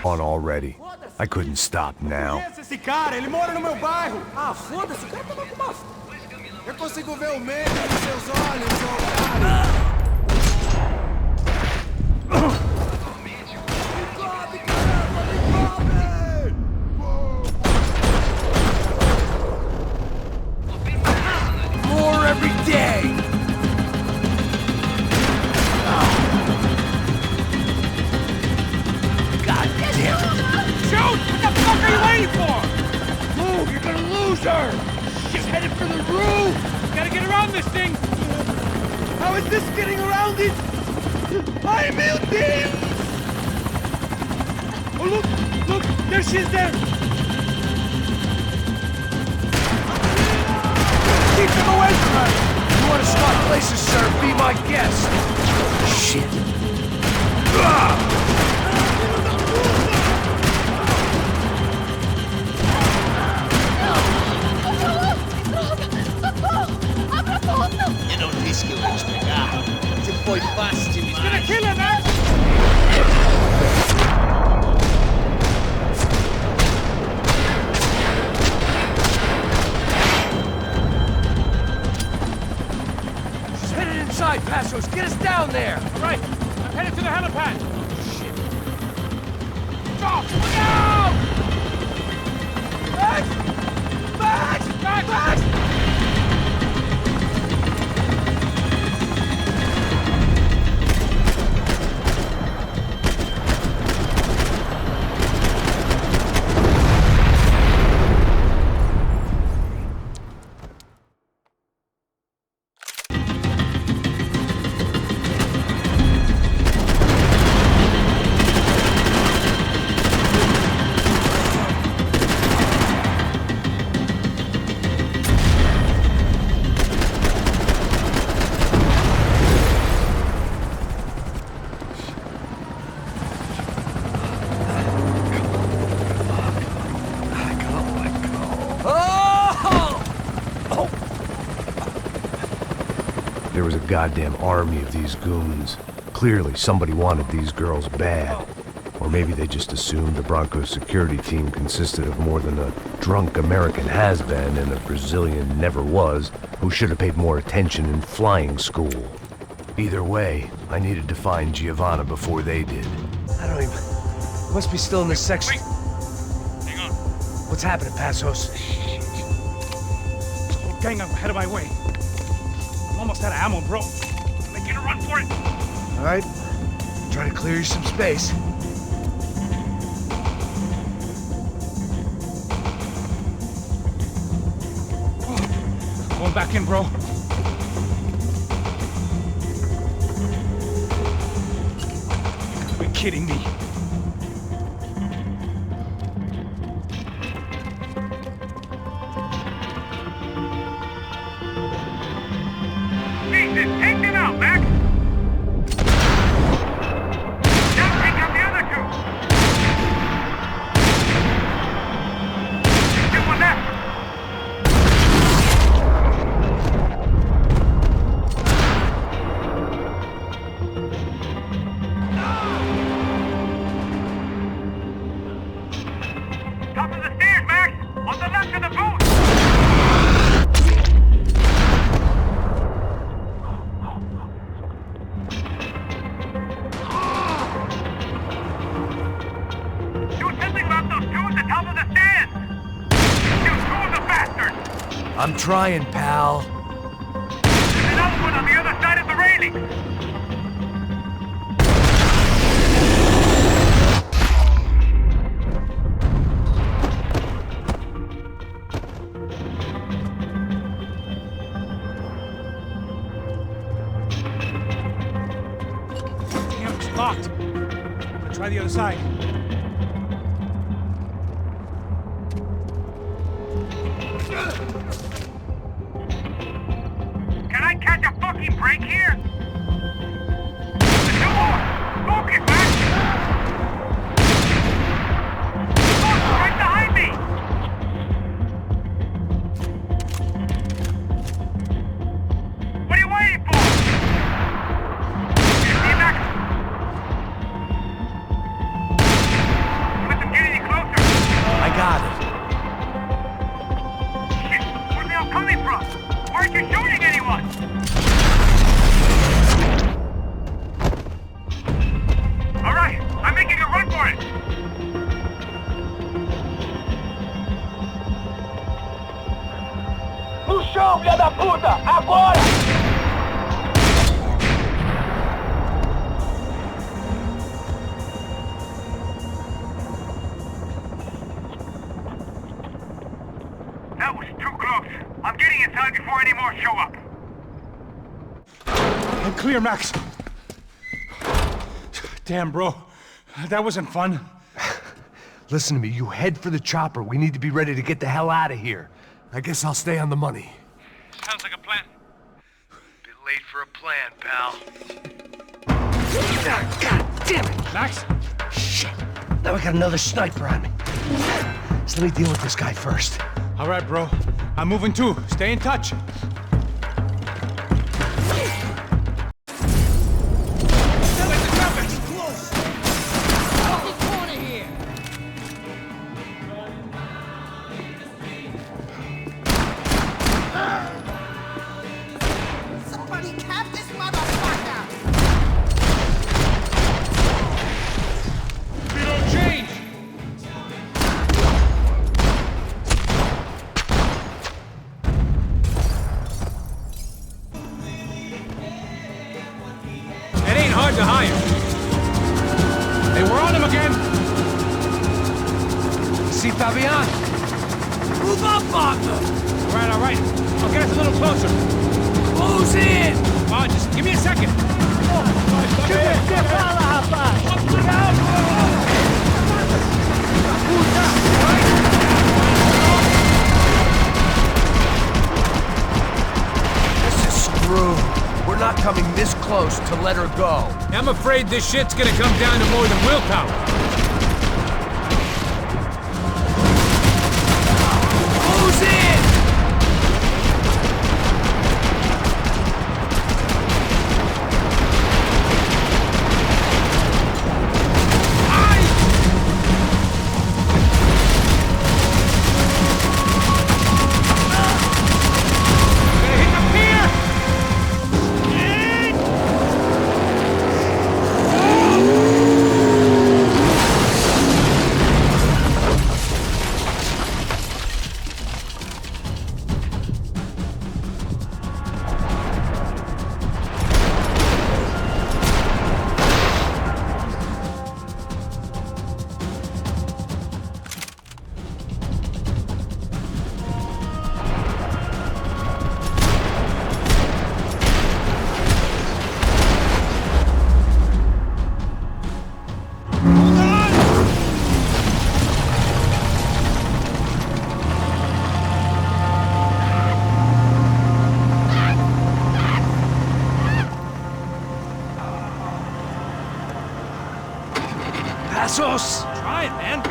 On already. I couldn't stop now. Esse cara, ele mora no meu bairro. Ah, foda-se, o cara tava com uma... Eu consigo ver o medo nos seus olhos, otário. More every day! God damn it! Shoot! What the fuck are you waiting for? Move, you're gonna lose her! She's headed for the roof! Gotta get around this thing! How is this getting around it? I'm team! Oh, look! There she is there! Keep them away from her! You want to swap places, sir? Be my guest! Shit. Eu não disse que eu ia te pegar. Você foi fácil demais. Gonna kill her, man! She's headed inside, Passos. Get us down there! Right, I'm headed to the helipad. Shit. Stop! Look out! Max! Max! Max! Max! There was a goddamn army of these goons. Clearly, somebody wanted these girls bad. Or maybe they just assumed the Broncos security team consisted of more than a drunk American has-been and a Brazilian never-was who should have paid more attention in flying school. Either way, I needed to find Giovanna before they did. I don't even... Must be still in this section. Wait. Hang on. What's happening, Passos? This whole gang up ahead of my way. I'm almost out of ammo, bro. Making a run for it. All right. Try to clear you some space. Going back in, bro. You're kidding me. Take them out, Mac! Now take out the other two! Get one left! Top of the stairs, Mac! On the left of the booth! I'm trying, pal. There's another one on the other side of the railing. Damn, it's locked. Let's try the other side. Can I catch a fucking break here? There's no more! Focus, man! Look, right behind me! What are you waiting for? See you back. you're shooting anyone! Alright, I'm making a run for it! No chão, filha da puta! Agora! That was too close. I'm getting inside before any more show up. I'm clear, Max. Damn, bro. That wasn't fun. Listen to me, you head for the chopper. We need to be ready to get the hell out of here. I guess I'll stay on the money. Sounds like a plan. Bit late for a plan, pal. God damn it! Max? Shit. Now I got another sniper on me. So let me deal with this guy first. All right, bro. I'm moving too. Stay in touch. Somebody cap this motherfucker! We don't change! It ain't hard to hire. Hey, we're on him again. See Fabian? Move up, partner! All right. I'll get us a little closer. Close in! Oh, just give me a second. This is screwed. We're not coming this close to let her go. I'm afraid this shit's gonna come down to more than willpower. Close in! Gonna hit the pier! Passos! Try it, man.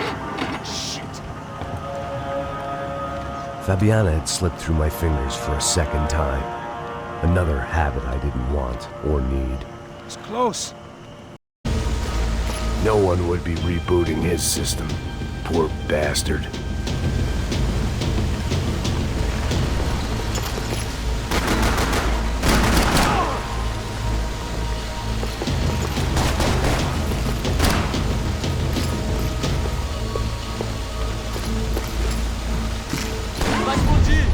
Fabiana had slipped through my fingers for a second time. Another habit I didn't want or need. It's close. No one would be rebooting his system. Poor bastard. Vai explodir!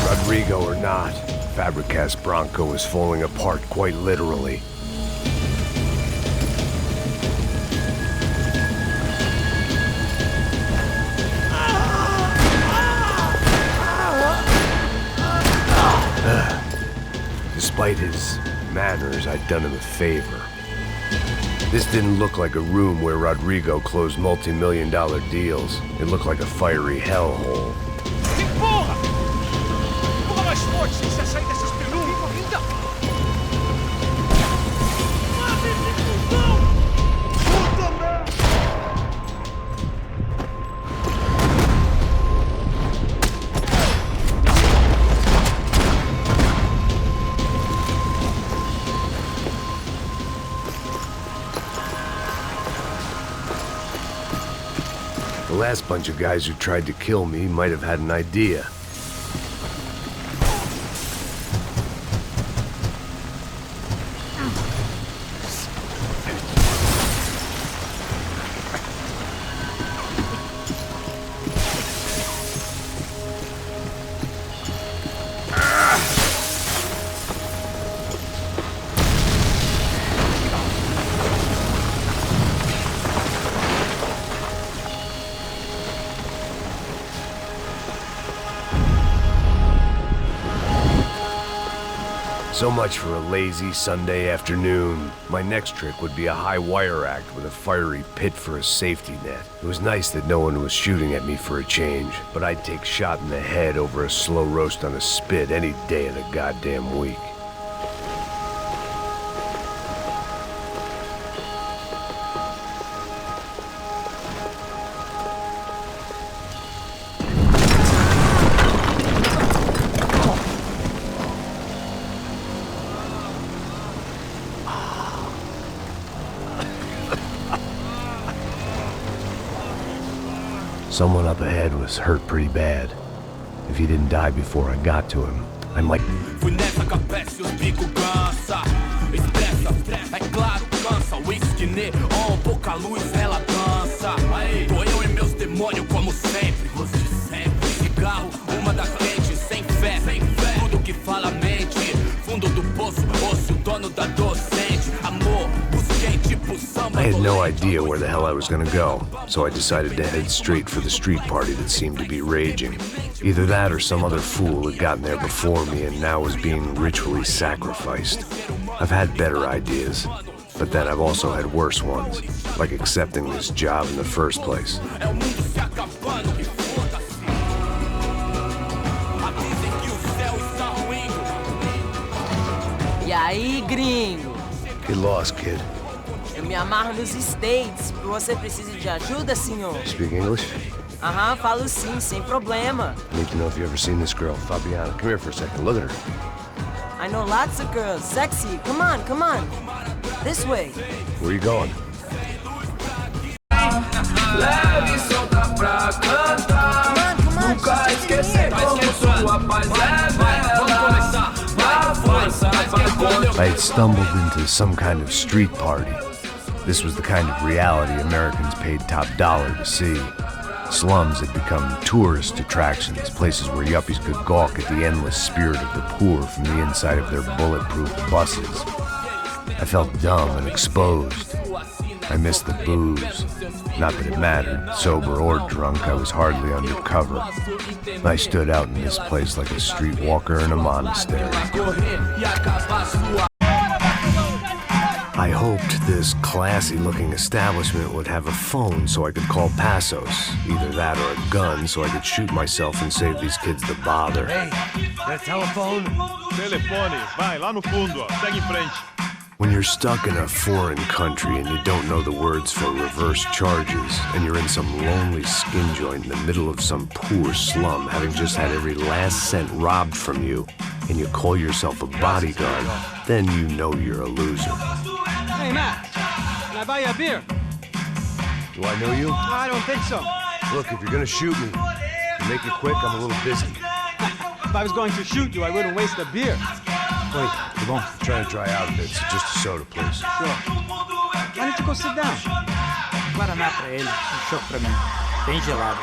Rodrigo or not, Fabricas Bronco is falling apart quite literally. Despite his manners, I'd done him a favor. This didn't look like a room where Rodrigo closed multi-million-dollar deals. It looked like a fiery hellhole. Que porra! Porra mais forte, sem você sair dessas penumbras ainda! The last bunch of guys who tried to kill me might have had an idea. So much for a lazy Sunday afternoon. My next trick would be a high wire act with a fiery pit for a safety net. It was nice that no one was shooting at me for a change, but I'd take shot in the head over a slow roast on a spit any day of the goddamn week. Someone up ahead was hurt pretty bad. If he didn't die before I got to him, I might... Fui nessa capeste, os bico cansa. Expressa, é claro, cansa. Whisky, neon, pouca luz, ela dança. Tô eu e meus demônios como sempre. Você sempre. Cigarro, uma das lentes, sem fé. Tudo que fala mente. Fundo do poço, osso, dono da docente. Amor, busquei tipo samba. I had no idea where the hell I was gonna go, so I decided to head straight for the street party that seemed to be raging. Either that or some other fool had gotten there before me and now was being ritually sacrificed. I've had better ideas, but then I've also had worse ones, like accepting this job in the first place. E aí, gringo? Get lost, kid. Eu me amarro nos States. Você precisa de ajuda, senhor? Speak English? Aham, falo sim, sem problema. I need to know if you've ever seen this girl, Fabiana. Come here for a second. Look at her. I know lots of girls. Sexy. Come on, come on. This way. Where are you going? Leve solta pra cantar. Come on, Nunca esquecer como sua paz é bela. Vai força, I had stumbled into some kind of street party. This was the kind of reality Americans paid top dollar to see. Slums had become tourist attractions, places where yuppies could gawk at the endless spirit of the poor from the inside of their bulletproof buses. I felt dumb and exposed. I missed the booze. Not that it mattered. Sober or drunk, I was hardly undercover. I stood out in this place like a streetwalker in a monastery. I hoped this classy-looking establishment would have a phone so I could call Passos. Either that or a gun so I could shoot myself and save these kids the bother. Hey, that telephone? Telefone, vai lá no fundo, ó. Segue em frente. When you're stuck in a foreign country and you don't know the words for reverse charges, and you're in some lonely skin joint in the middle of some poor slum, having just had every last cent robbed from you, and you call yourself a bodyguard, then you know you're a loser. Hey, Matt, can I buy you a beer? Do I know you? I don't think so. Look, if you're gonna shoot me, make it quick, I'm a little busy. If I was going to shoot you, I wouldn't waste a beer. Wait, come on. I'm trying to dry out a bit, so just a soda, please. Sure. Why don't you go sit down? Guaraná pra ele, chopp pra mim. Bem gelado.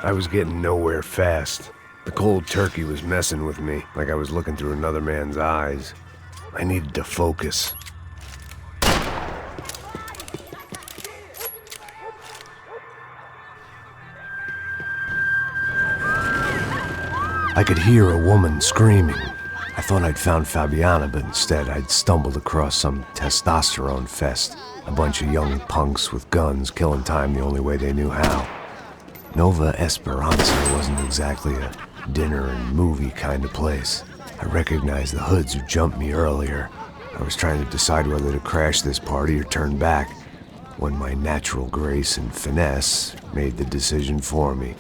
I was getting nowhere fast. The cold turkey was messing with me, like I was looking through another man's eyes. I needed to focus. I could hear a woman screaming. I thought I'd found Fabiana, but instead I'd stumbled across some testosterone fest. A bunch of young punks with guns killing time the only way they knew how. Nova Esperanza wasn't exactly a dinner and movie kind of place. I recognized the hoods who jumped me earlier. I was trying to decide whether to crash this party or turn back, when my natural grace and finesse made the decision for me.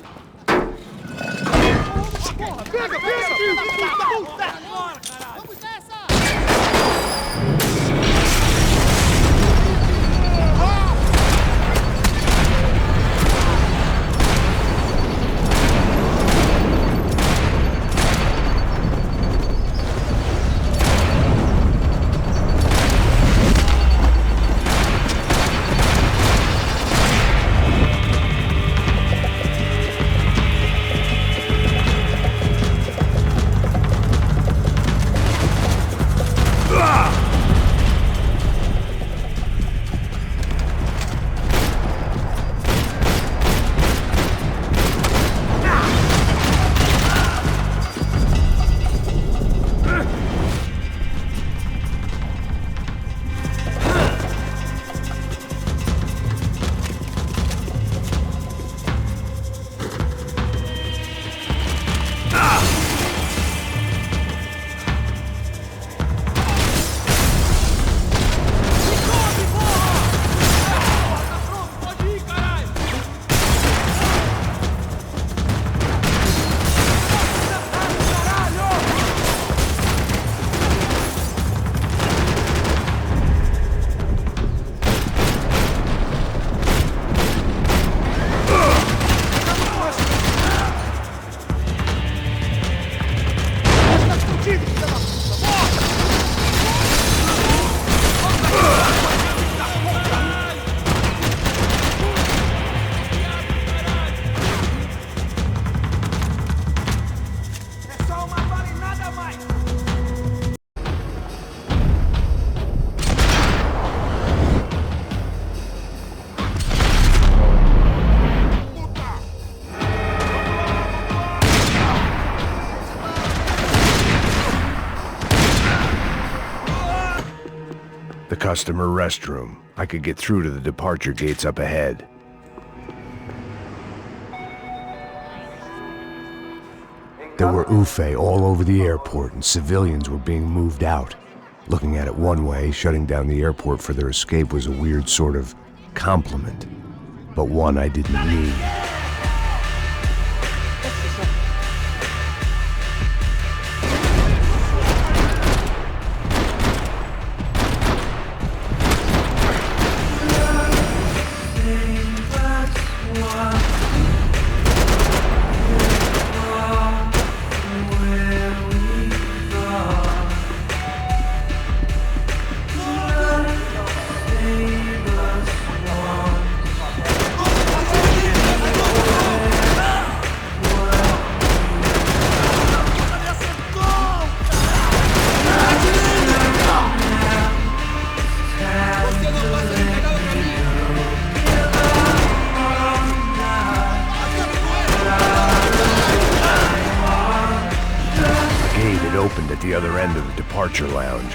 The customer restroom. I could get through to the departure gates up ahead. There were UFE all over the airport, and civilians were being moved out. Looking at it one way, shutting down the airport for their escape was a weird sort of compliment, but one I didn't need. Opened at the other end of the departure lounge.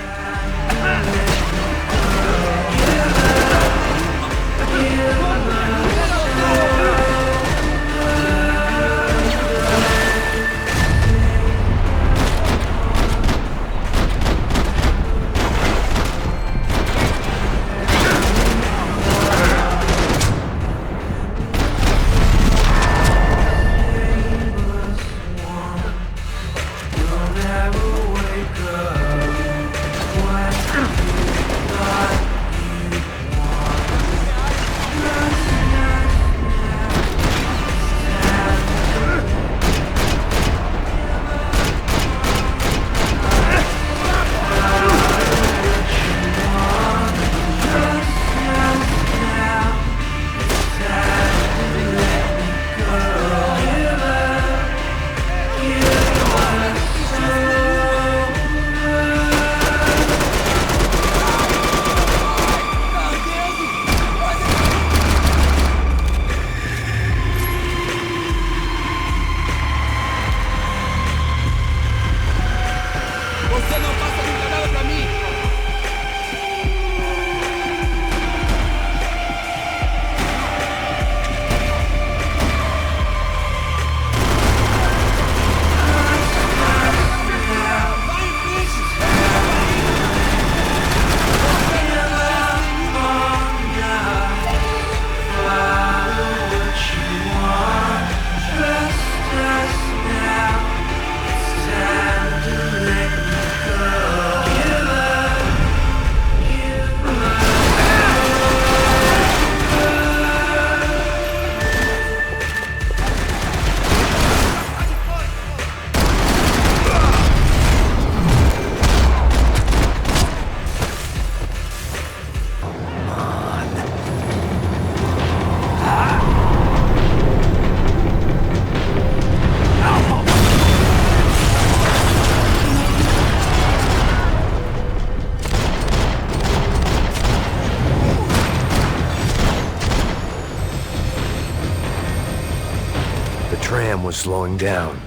The tram was slowing down,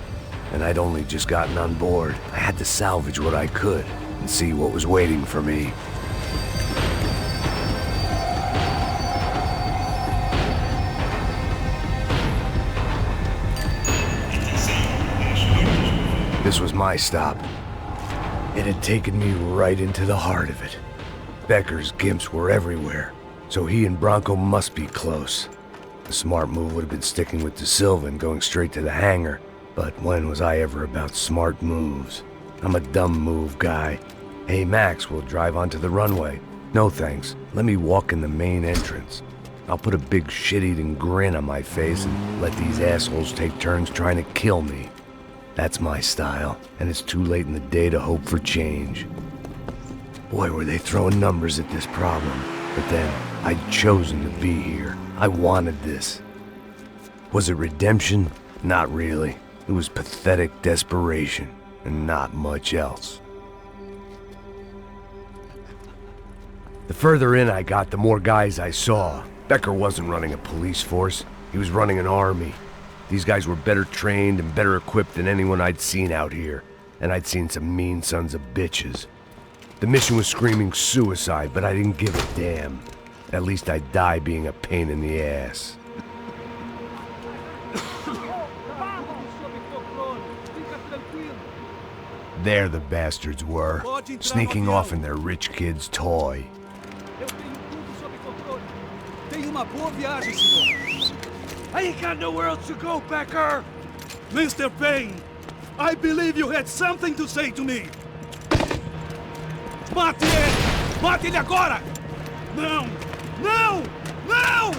and I'd only just gotten on board. I had to salvage what I could and see what was waiting for me. This was my stop. It had taken me right into the heart of it. Becker's gimps were everywhere, so he and Bronco must be close. The smart move would have been sticking with De Silva and going straight to the hangar, but when was I ever about smart moves? I'm a dumb move guy. Hey Max, we'll drive onto the runway. No thanks, let me walk in the main entrance. I'll put a big shit-eating grin on my face and let these assholes take turns trying to kill me. That's my style, and it's too late in the day to hope for change. Boy, were they throwing numbers at this problem. But then, I'd chosen to be here. I wanted this. Was it redemption? Not really. It was pathetic desperation, and not much else. The further in I got, the more guys I saw. Becker wasn't running a police force. He was running an army. These guys were better trained and better equipped than anyone I'd seen out here. And I'd seen some mean sons of bitches. The mission was screaming suicide, but I didn't give a damn. At least I'd die being a pain in the ass. There the bastards were, sneaking off in their rich kid's toy. I ain't got nowhere else to go, Becker! Mr. Payne, I believe you had something to say to me. Mate ele! Mate ele agora! Não! Não! Não!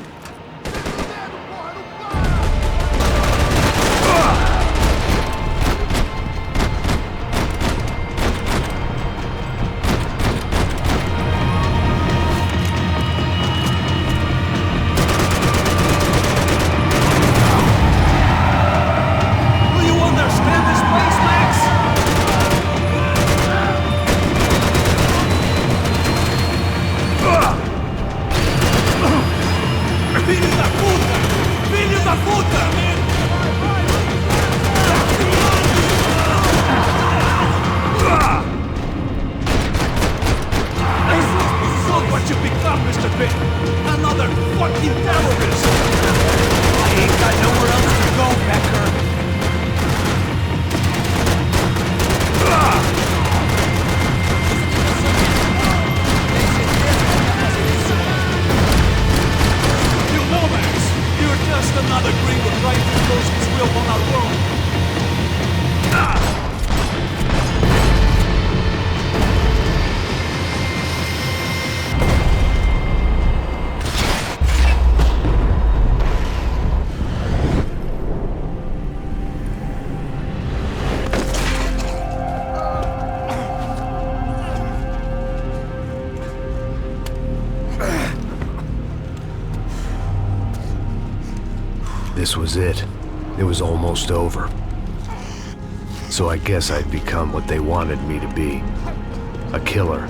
This was it. It was almost over. So I guess I'd become what they wanted me to be. A killer.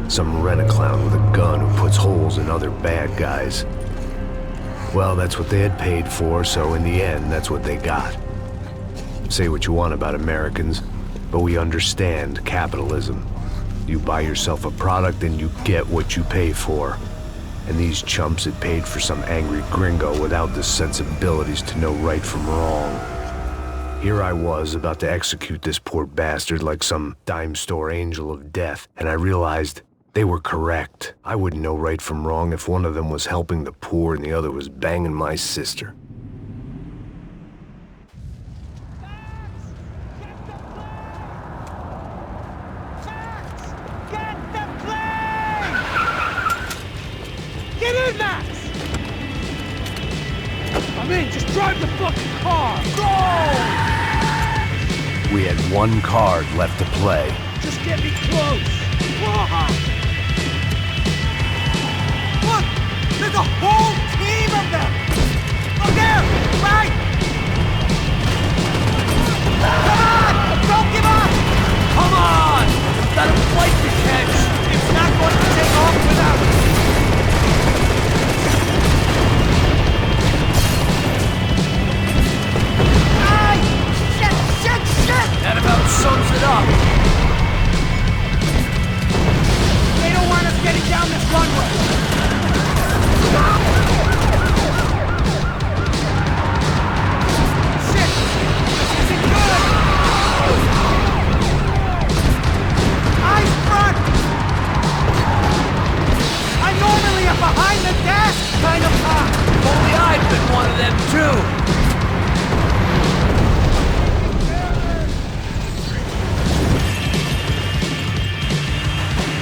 Some rent-a-clown with a gun who puts holes in other bad guys. Well, that's what they had paid for, so in the end, that's what they got. Say what you want about Americans, but we understand capitalism. You buy yourself a product and you get what you pay for. And these chumps had paid for some angry gringo without the sensibilities to know right from wrong. Here I was, about to execute this poor bastard like some dime store angel of death, and I realized they were correct. I wouldn't know right from wrong if one of them was helping the poor and the other was banging my sister. Get in, Max! I'm in, just drive the fucking car! Go! We had one card left to play. Just get me close! Whoa! Look! There's a whole team of them! Up there! Right! Come on! Don't give up! Come on! Let him fight the catch! It's not going to take off without us! They don't want us getting down this runway! Shit! This isn't good! Eyes front! I'm normally a behind-the-desk kind of cop! Only I've been one of them too!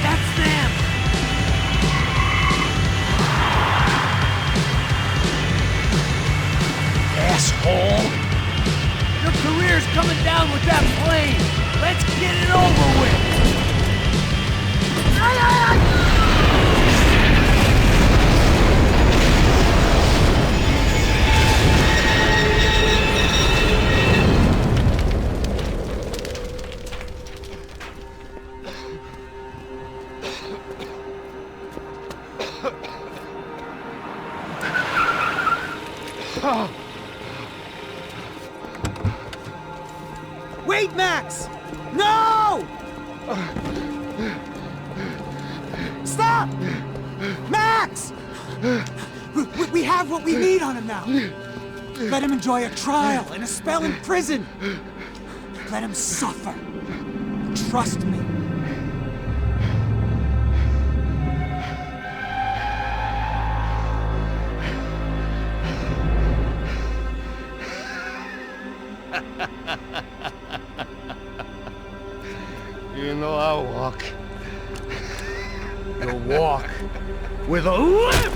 That's them! Asshole! Your career's coming down with that plane! Let's get it over with! Wait, Max! No! Stop! Max! We have what we need on him now. Let him enjoy a trial and a spell in prison. Let him suffer. Trust me. You know I'll walk. You'll walk with a lift!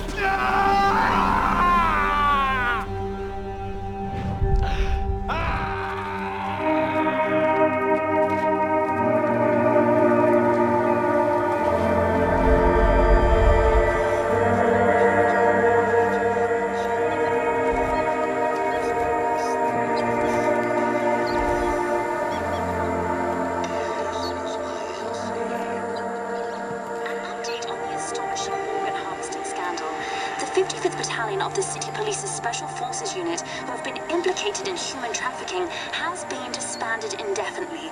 The 55th Battalion of the City Police's Special Forces Unit, who have been implicated in human trafficking, has been disbanded indefinitely.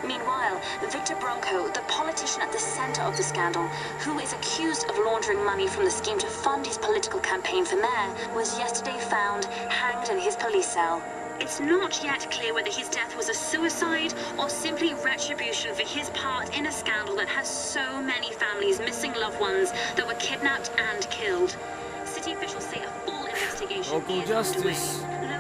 Meanwhile, Victor Bronco, the politician at the center of the scandal, who is accused of laundering money from the scheme to fund his political campaign for mayor, was yesterday found hanged in his police cell. It's not yet clear whether his death was a suicide or simply retribution for his part in a scandal that has so many families missing loved ones that were kidnapped and killed. City officials say a full investigation Local is justice. underway.